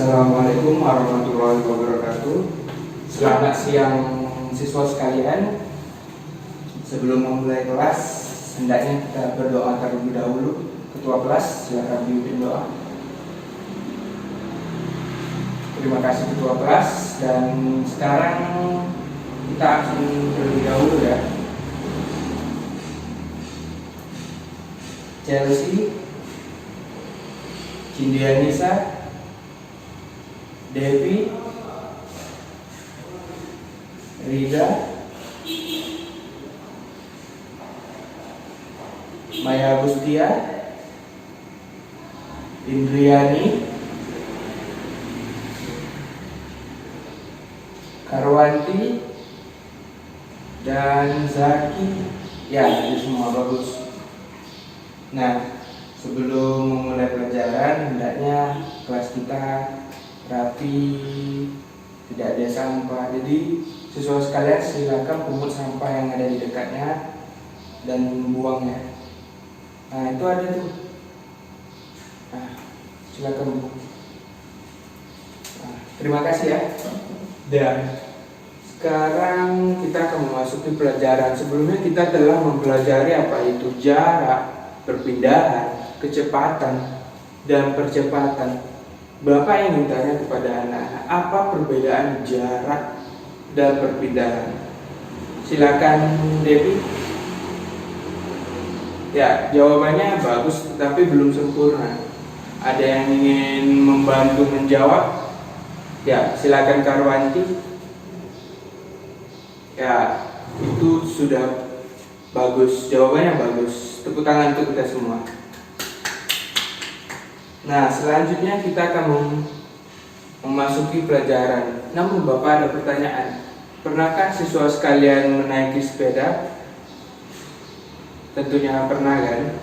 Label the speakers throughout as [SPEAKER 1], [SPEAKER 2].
[SPEAKER 1] Assalamualaikum warahmatullahi wabarakatuh. Selamat siang siswa sekalian. Sebelum memulai kelas, hendaknya kita berdoa terlebih dahulu. Ketua kelas, silakan pimpin doa. Terima kasih Ketua kelas. Dan sekarang kita akan terlebih dahulu ya. Chelsea, Cindianisa, Devi, Rida, Maya Agustia, Indriani, Karwanti, dan Zaki. Ya, itu semua bagus. Nah, sebelum memulai pelajaran, hendaknya kelas kita rapi, tidak ada sampah. Jadi siswa sekalian silakan pungut sampah yang ada di dekatnya dan buangnya. Nah, itu ada tuh. Nah, silakan bu. Nah, terima kasih ya. Dan sekarang kita akan memasuki pelajaran. Sebelumnya kita telah mempelajari apa itu jarak, perpindahan, kecepatan, dan percepatan. Bapak ingin tanya kepada anak-anak, apa perbedaan jarak dan perpindahan? Silakan Devi. Ya, jawabannya bagus tetapi belum sempurna. Ada yang ingin membantu menjawab? Ya, silakan Karwanti. Ya, itu sudah bagus, jawabannya bagus. Tepuk tangan untuk kita semua. Nah, selanjutnya kita akan memasuki pelajaran. Namun Bapak ada pertanyaan. Pernahkah siswa sekalian menaiki sepeda? Tentunya pernah kan?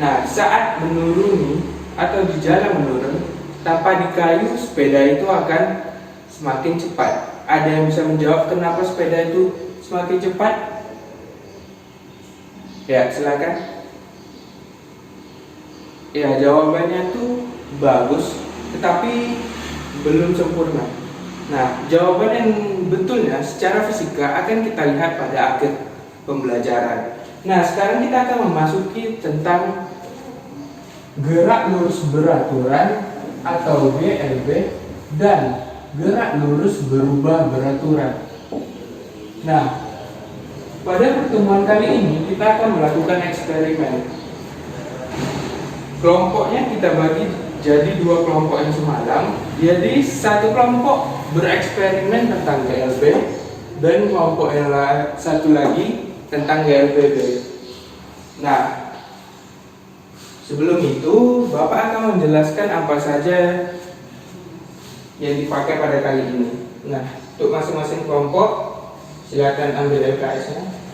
[SPEAKER 1] Nah, saat menuruni atau di jalan menurun tanpa di kayu, sepeda itu akan semakin cepat. Ada yang bisa menjawab kenapa sepeda itu semakin cepat? Ya, silakan. Ya, jawabannya tuh bagus, tetapi belum sempurna. Nah, jawaban yang betulnya secara fisika akan kita lihat pada akhir pembelajaran. Nah, sekarang kita akan memasuki tentang gerak lurus beraturan atau GLB dan gerak lurus berubah beraturan. Nah, pada pertemuan kali ini kita akan melakukan eksperimen. Kelompoknya kita bagi jadi dua kelompok yang semalam. Jadi satu kelompok bereksperimen tentang GLB dan kelompok yang satu lagi tentang GLBB. Nah, sebelum itu Bapak akan menjelaskan apa saja yang dipakai pada kali ini. Nah, untuk masing-masing kelompok silakan ambil LKS-nya.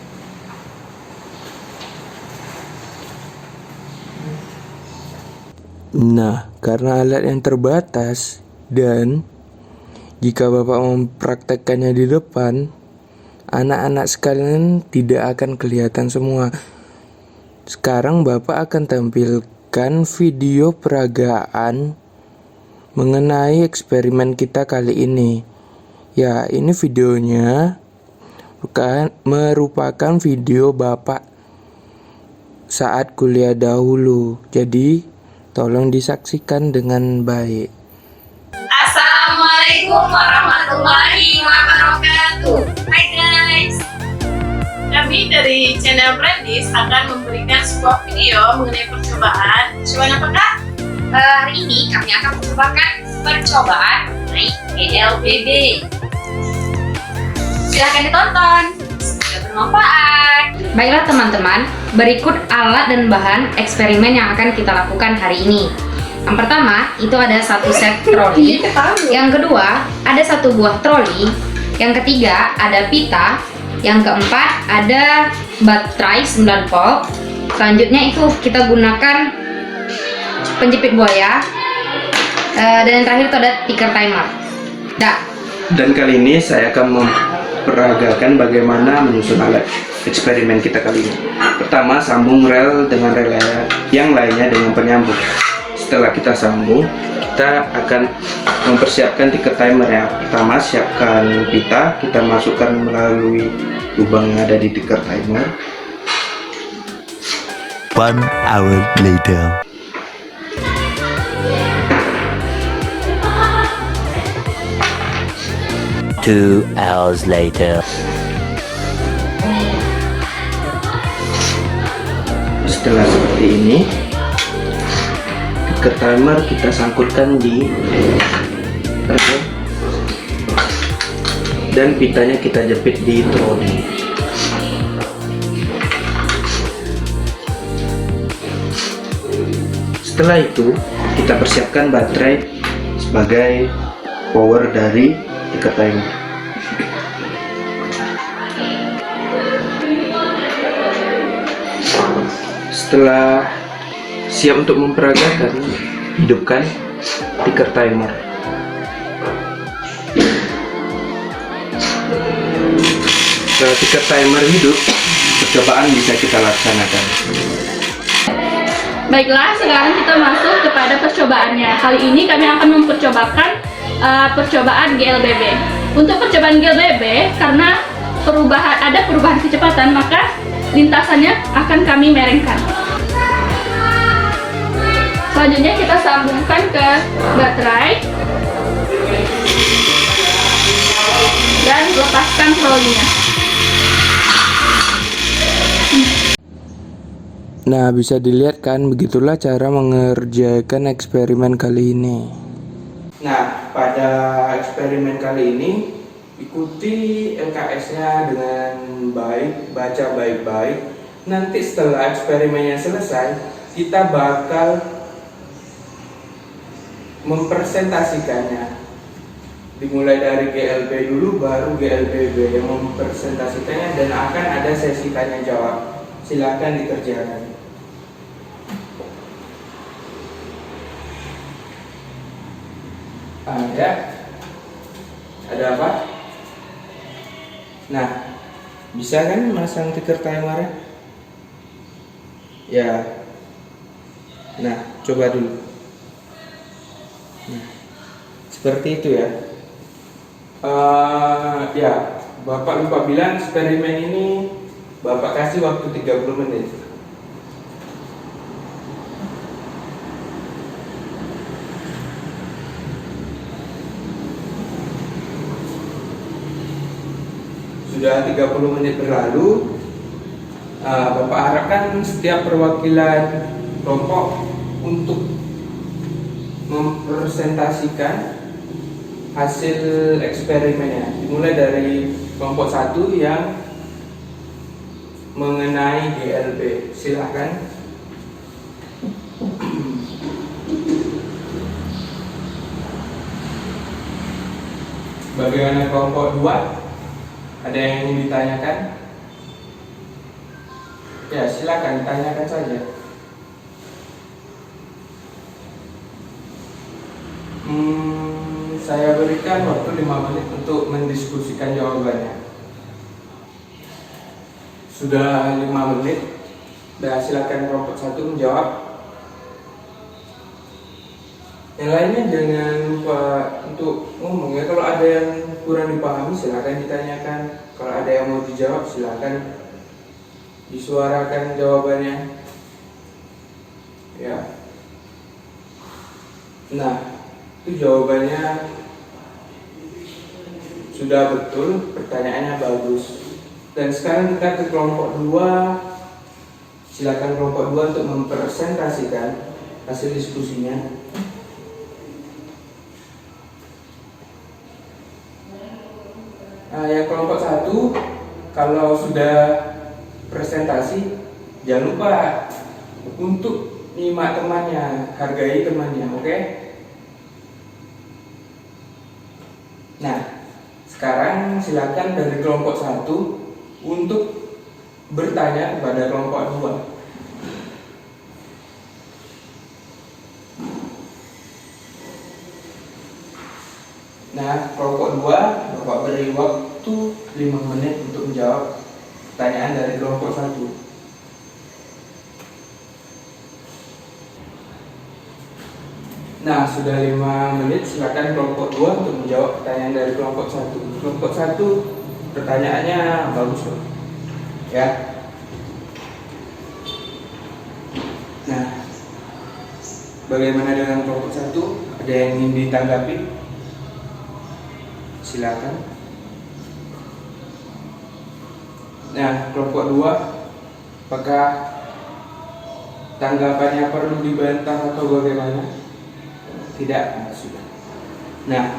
[SPEAKER 1] Nah, karena alat yang terbatas dan jika Bapak mempraktekkannya di depan, anak-anak sekalian tidak akan kelihatan semua. Sekarang Bapak akan tampilkan video peragaan mengenai eksperimen kita kali ini. Ya, ini videonya merupakan video Bapak saat kuliah dahulu. Jadi tolong disaksikan dengan baik.
[SPEAKER 2] Assalamualaikum warahmatullahi wabarakatuh. Hai guys, kami dari channel Brandis akan memberikan sebuah video mengenai percobaan apa kak?
[SPEAKER 3] Hari ini kami akan mencobakan percobaan naik GLBB. Silahkan ditonton, semoga bermanfaat. Baiklah teman-teman, berikut alat dan bahan eksperimen yang akan kita lakukan hari ini. Yang pertama, itu ada satu set troli. Yang kedua, ada satu buah troli. Yang ketiga, ada pita. Yang keempat, ada baterai 9 volt. Selanjutnya itu kita gunakan penjepit buaya. Dan yang terakhir itu ada tiker timer.
[SPEAKER 1] Dan kali ini saya akan memperagakan bagaimana menyusun alat eksperimen kita kali ini. Pertama, sambung rel dengan rel yang lainnya dengan penyambung. setelah kita sambung, kita akan mempersiapkan ticker timer. Yang pertama, siapkan pita, kita masukkan melalui lubang yang ada di ticker timer.
[SPEAKER 4] 1 hour later. Two hours later.
[SPEAKER 1] Setelah seperti ini, ticker timer kita sangkutkan di rem dan pitanya kita jepit di troli. Setelah itu, kita persiapkan baterai sebagai power dari ticker timer. Setelah siap untuk memperagakan, hidupkan ticker timer. Setelah ticker timer hidup, percobaan bisa kita laksanakan.
[SPEAKER 5] Baiklah, sekarang kita masuk kepada percobaannya. Kali ini kami akan mempercobakan percobaan GLBB. Untuk percobaan GLBB, karena ada perubahan kecepatan, maka lintasannya akan kami merengkan. Selanjutnya kita sambungkan ke baterai dan lepaskan trolinya.
[SPEAKER 1] Nah, bisa dilihat kan, begitulah cara mengerjakan eksperimen kali ini. Nah, pada eksperimen kali ini, ikuti LKS-nya dengan baik, baca baik-baik. Nanti setelah eksperimennya selesai, kita bakal mempresentasikannya. Dimulai dari GLB dulu, baru GLBB yang mempresentasikannya, dan akan ada sesi tanya jawab. Silakan dikerjakan. Ada apa? Nah, bisa kan masang ticker timer? Ya. Nah, coba dulu. Nah, seperti itu ya. Ya, Bapak lupa bilang eksperimen ini Bapak kasih waktu 30 menit. Sudah 30 menit berlalu. Bapak harapkan setiap perwakilan kelompok untuk mempresentasikan hasil eksperimennya. Dimulai dari kelompok 1 yang mengenai GLB. Silahkan. Bagaimana kelompok 2? Ada yang ingin ditanyakan? Ya, silakan tanyakan saja. Saya berikan waktu 5 menit untuk mendiskusikan jawabannya. Sudah 5 menit. Dan silakan kelompok 1 menjawab. Yang lainnya jangan lupa untuk ngomong ya. Kalau ada yang kurang dipahami silakan ditanyakan. Kalau ada yang mau dijawab silakan disuarakan jawabannya. Ya. Nah, itu jawabannya sudah betul, pertanyaannya bagus. Dan sekarang kita ke kelompok 2. Silakan kelompok 2 untuk mempresentasikan hasil diskusinya. Nah, yang kelompok 1, kalau sudah presentasi, jangan lupa untuk nyimak temannya, hargai temannya, oke? Nah, sekarang silakan dari kelompok 1 untuk bertanya kepada kelompok 2. Nah, kelompok 2, Bapak beri waktu 5 menit untuk menjawab pertanyaan dari kelompok 1. Nah, sudah 5 menit, silakan kelompok 2 untuk menjawab pertanyaan dari kelompok 1. Kelompok 1 pertanyaannya bagus loh. Ya. Nah, bagaimana dengan kelompok 1? Ada yang ingin ditanggapi? Silakan. Nah, kelompok 2, apakah tanggapannya perlu dibantah atau bagaimana? Tidak, sudah. Nah,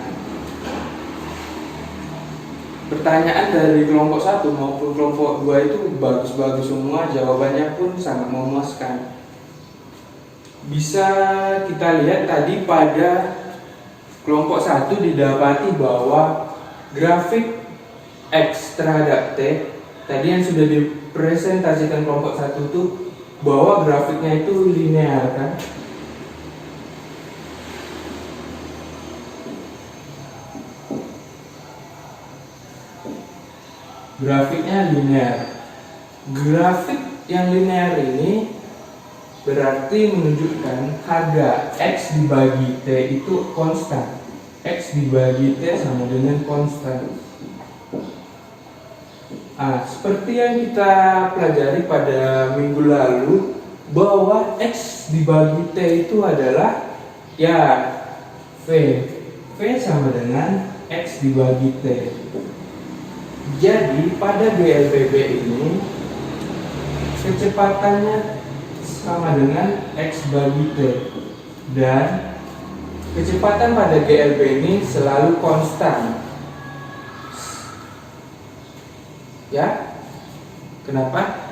[SPEAKER 1] pertanyaan dari kelompok 1 maupun kelompok 2 itu bagus-bagus semua, jawabannya pun sangat memuaskan. Bisa kita lihat tadi pada kelompok 1 didapati bahwa grafik X terhadap T tadi yang sudah dipresentasikan kelompok 1 itu bahwa grafiknya itu linear kan? Grafiknya linear. Grafik yang linear ini berarti menunjukkan harga X dibagi T itu konstan. X dibagi T sama dengan konstan. Seperti yang kita pelajari pada minggu lalu bahwa X dibagi T itu adalah ya V. V sama dengan X dibagi T. Jadi pada GLBB ini kecepatannya sama dengan X bagi T, dan kecepatan pada GLB ini selalu konstan. Ya, kenapa?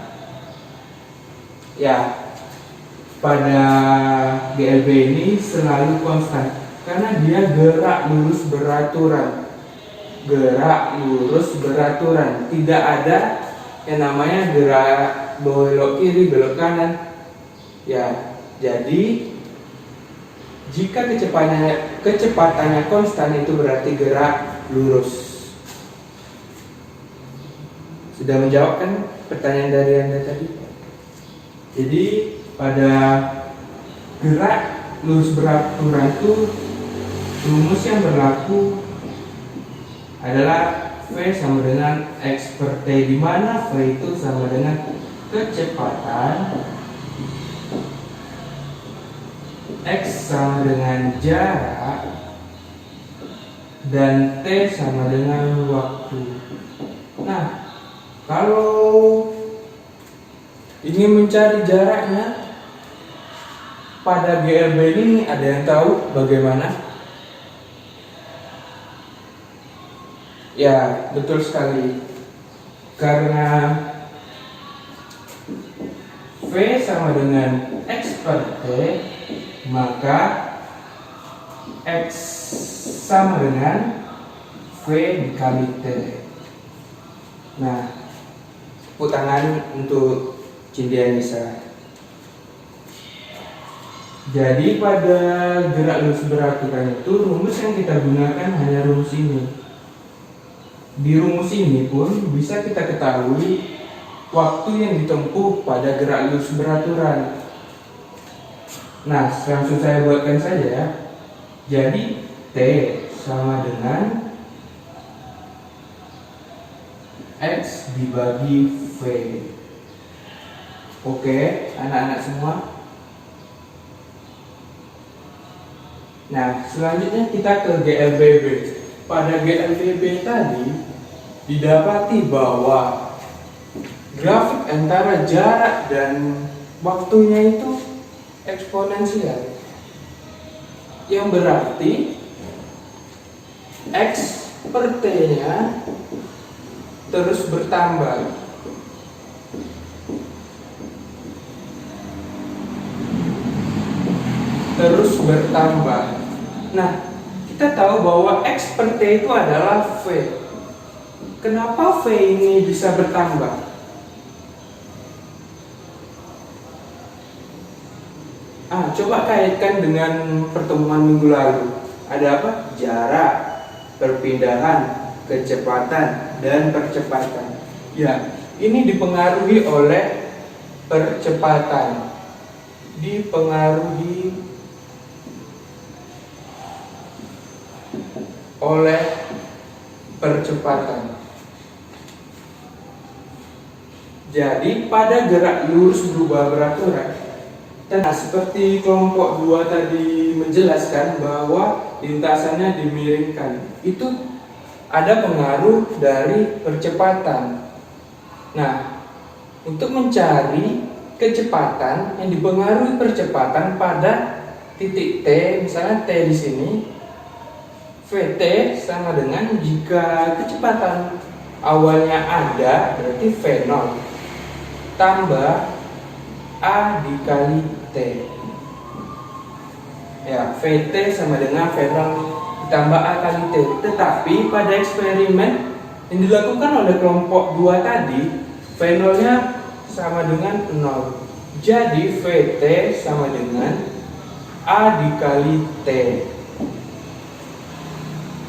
[SPEAKER 1] Ya, pada GLB ini selalu konstan karena dia gerak lurus beraturan. Gerak lurus beraturan, tidak ada yang namanya gerak belok kiri belok kanan. Ya, jadi jika kecepatannya konstan itu berarti gerak lurus. Sudah menjawab kan pertanyaan dari Anda tadi? Jadi pada gerak lurus beraturan itu rumus yang berlaku adalah V sama dengan X per T, di mana V itu sama dengan kecepatan, X sama dengan jarak, dan T sama dengan waktu. Nah, kalau ingin mencari jaraknya pada GLB ini, ada yang tahu bagaimana? Ya, betul sekali. Karena V sama dengan X per T, maka X sama dengan V dikali T. Nah, tepuk tangan untuk Cindianisa. Jadi pada gerak lurus beraturan itu rumus yang kita gunakan hanya rumus ini. Di rumus ini pun bisa kita ketahui waktu yang ditempuh pada gerak lurus beraturan. Nah, langsung saya buatkan saja ya. Jadi T sama dengan X dibagi V. Oke, anak-anak semua. Nah, selanjutnya kita ke GLBB. Pada GLBB tadi didapati bahwa grafik antara jarak dan waktunya itu eksponensial, yang berarti X per T-nya terus bertambah. Terus bertambah. Nah, kita tahu bahwa X per T itu adalah V. Kenapa V ini bisa bertambah? Coba kaitkan dengan pertemuan minggu lalu. Ada apa? Jarak, perpindahan, kecepatan, dan percepatan. Ya, ini dipengaruhi oleh percepatan. Dipengaruhi oleh percepatan. Jadi pada gerak lurus berubah beraturan. Nah, seperti kelompok 2 tadi menjelaskan bahwa lintasannya dimiringkan, itu ada pengaruh dari percepatan. Nah, untuk mencari kecepatan yang dipengaruhi percepatan pada titik T, misalnya T di sini, Vt sama dengan jika kecepatan awalnya ada, berarti V0 tambah A dikali T. Ya, Vt sama dengan V0 ditambah A kali T. Tetapi pada eksperimen yang dilakukan oleh kelompok 2 tadi, V0 nya sama dengan 0. Jadi Vt sama dengan A dikali T.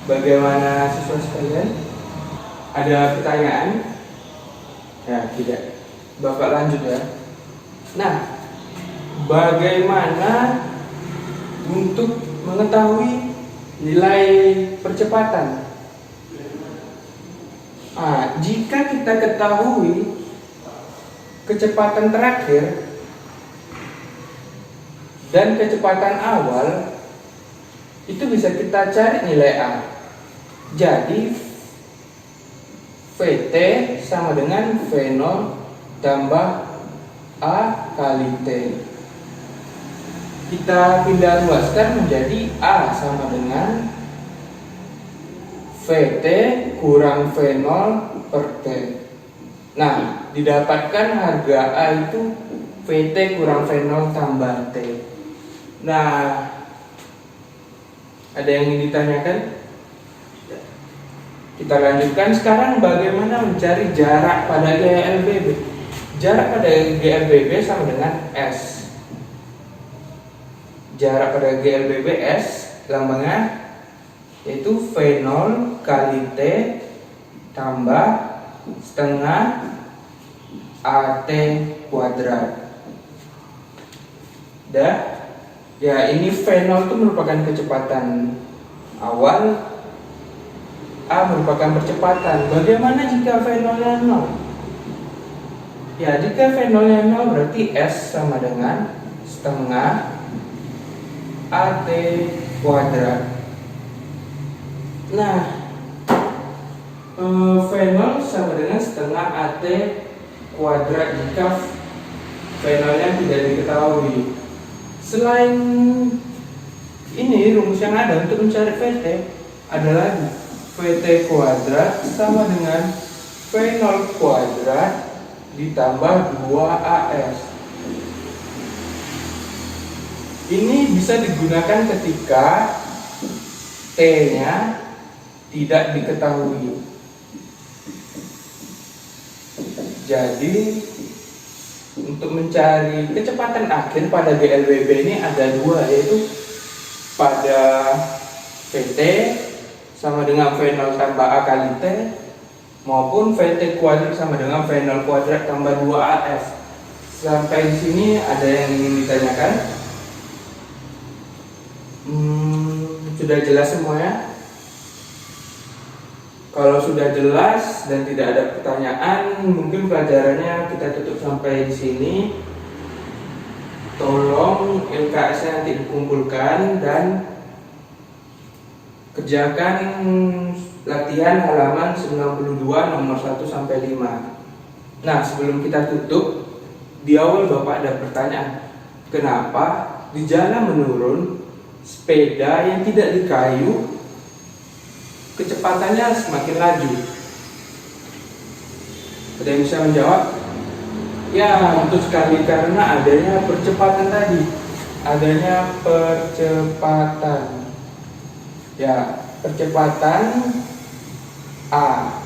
[SPEAKER 1] Bagaimana siswa sekalian? Ada pertanyaan? Ya, tidak. Bapak lanjut ya. Nah, bagaimana untuk mengetahui nilai percepatan? Nah, jika kita ketahui kecepatan terakhir dan kecepatan awal, itu bisa kita cari nilai A. Jadi Vt sama dengan V0 tambah A kali T. Kita pindah luaskan menjadi A sama dengan Vt kurang V0 per T. Nah, didapatkan harga A itu Vt kurang V0 tambah T. Nah, ada yang ingin ditanyakan? Kita lanjutkan sekarang bagaimana mencari jarak pada GLBB. Jarak pada GLBB sama dengan S. Jarak pada GLBB S lambangnya yaitu V0 kali T tambah setengah AT kuadrat. Dah? Ya, ini V0 itu merupakan kecepatan awal, A merupakan percepatan. Bagaimana jika V0-nya 0? Ya, jika V0-nya 0 berarti S sama dengan setengah AT kuadrat. Nah, V0 sama dengan setengah AT kuadrat jika V0-nya tidak diketahui. Selain ini, rumus yang ada untuk mencari Vt adalah Vt kuadrat sama dengan V0 kuadrat ditambah 2AS. Ini bisa digunakan ketika T-nya tidak diketahui. Jadi untuk mencari kecepatan akhir pada GLBB ini ada dua, yaitu pada Vt sama dengan V0 tambah A kali T maupun Vt kuadrat sama dengan V0 kuadrat tambah 2AS. Sampai di sini ada yang ingin ditanyakan? Sudah jelas semuanya? Kalau sudah jelas dan tidak ada pertanyaan, mungkin pelajarannya kita tutup sampai di sini. Tolong LKS-nya nanti dikumpulkan dan kerjakan latihan halaman 92 nomor 1 sampai 5. Nah, sebelum kita tutup, di awal Bapak ada pertanyaan. Kenapa di jalan menurun sepeda yang tidak dikayu kecepatannya semakin laju? Ada yang bisa menjawab? Ya, betul sekali, karena adanya percepatan tadi. Adanya percepatan. Ya, percepatan A.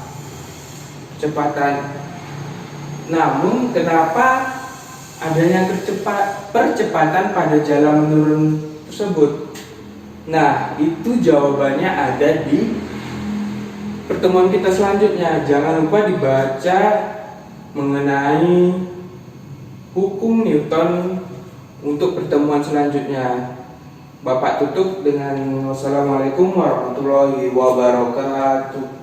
[SPEAKER 1] Percepatan. Namun, kenapa adanya percepatan pada jalan menurun tersebut? Nah, itu jawabannya ada di pertemuan kita selanjutnya. Jangan lupa dibaca mengenai hukum Newton untuk pertemuan selanjutnya. Bapak tutup dengan wassalamualaikum warahmatullahi wabarakatuh.